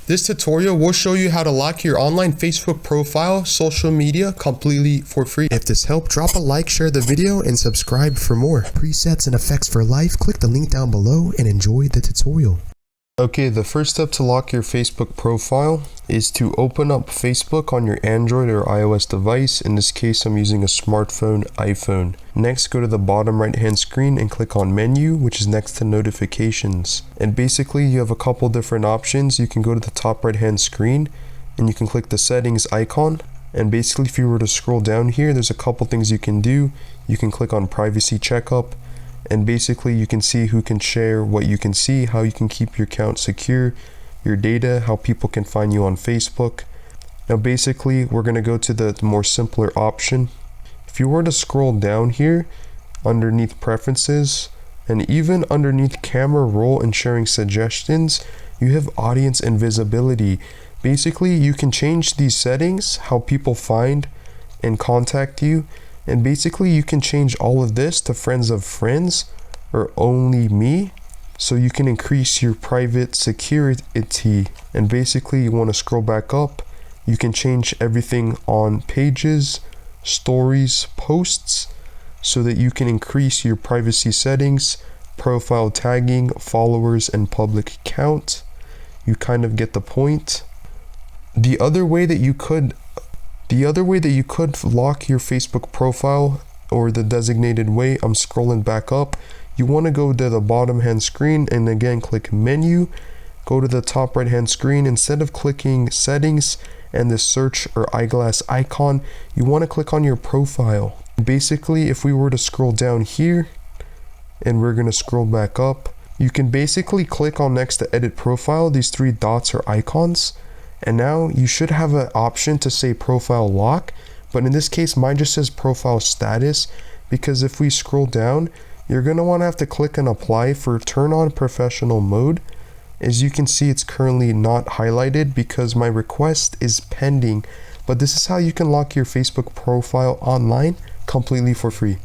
This tutorial will show you how to lock your online Facebook profile, social media completely for free. If this helped, drop a like, share the video, and subscribe for more. Presets and effects for life, click the link down below and enjoy the tutorial. Okay, the first step to lock your Facebook profile is to open up Facebook on your Android or iOS device. In this case, I'm using a smartphone, iPhone. Next, go to the bottom right hand screen and click on menu, which is next to notifications. And basically, you have a couple different options. You can go to the top right hand screen and you can click the settings icon. And basically, if you were to scroll down here, there's a couple things you can do. You can click on privacy checkup. And basically you can see who can share what you can see, how you can keep your account secure, your data, how people can find you on Facebook. Now basically we're going to go to the more simpler option. If you were to scroll down here underneath preferences and even underneath camera roll and sharing suggestions, you have audience and visibility. Basically you can change these settings, how people find and contact you. And basically you can change all of this to friends of friends or only me, so you can increase your private security. And basically you want to scroll back up, you can change everything on pages, stories, posts, so that you can increase your privacy settings, profile tagging, followers, and public count. You kind of get the point. The other way that you could lock your Facebook profile, or the designated way, I'm scrolling back up. You want to go to the bottom hand screen and again click menu. Go to the top right hand screen. Instead of clicking settings and the search or eyeglass icon, you want to click on your profile. Basically, if we were to scroll down here and we're going to scroll back up, you can basically click on next to edit profile. These three dots are icons. And now you should have an option to say profile lock, but in this case mine just says profile status, because if we scroll down, you're going to want to have to click on apply for turn on professional mode. As you can see, it's currently not highlighted because my request is pending, but this is how you can lock your Facebook profile online completely for free.